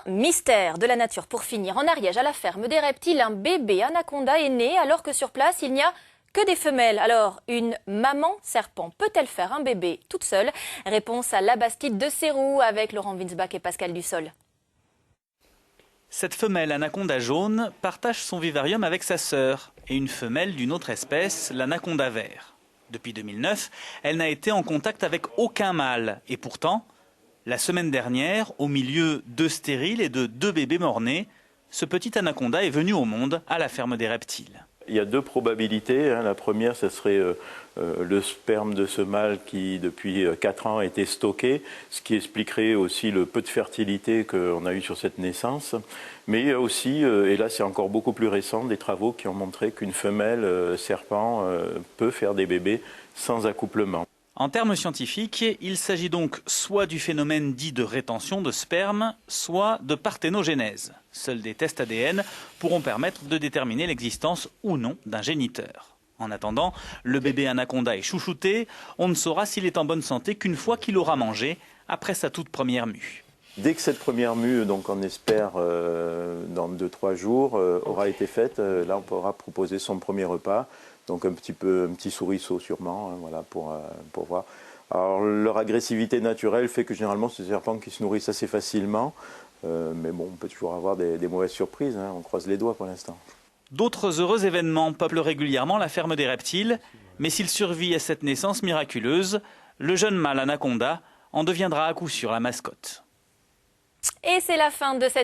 Un mystère de la nature pour finir. En Ariège, à la ferme des reptiles, un bébé anaconda est né alors que sur place, il n'y a que des femelles. Alors, une maman serpent peut-elle faire un bébé toute seule? Réponse à la Bastide de Sérou avec Laurent Winsbach et Pascal Dussol. Cette femelle anaconda jaune partage son vivarium avec sa sœur et une femelle d'une autre espèce, l'anaconda vert. Depuis 2009, elle n'a été en contact avec aucun mâle. Et pourtant, la semaine dernière, au milieu d'œufs stériles et de 2 bébés mort-nés, ce petit anaconda est venu au monde à la ferme des reptiles. Il y a 2 probabilités. La première, ce serait le sperme de ce mâle qui, depuis 4 ans, a été stocké, ce qui expliquerait aussi le peu de fertilité qu'on a eu sur cette naissance. Mais il y a aussi, et là c'est encore beaucoup plus récent, des travaux qui ont montré qu'une femelle serpent peut faire des bébés sans accouplement. En termes scientifiques, il s'agit donc soit du phénomène dit de rétention de sperme, soit de parthénogenèse. Seuls des tests ADN pourront permettre de déterminer l'existence ou non d'un géniteur. En attendant, le bébé anaconda est chouchouté. On ne saura s'il est en bonne santé qu'une fois qu'il aura mangé, après sa toute première mue. Dès que cette première mue, donc on espère dans 2-3 jours, aura été faite, là on pourra proposer son premier repas. Donc un petit souriceau sûrement, voilà, pour voir. Alors leur agressivité naturelle fait que généralement c'est des serpents qui se nourrissent assez facilement. Mais bon, on peut toujours avoir des mauvaises surprises, on croise les doigts pour l'instant. D'autres heureux événements peuplent régulièrement la ferme des reptiles. Mais s'il survit à cette naissance miraculeuse, le jeune mâle anaconda en deviendra à coup sûr la mascotte. Et c'est la fin de cette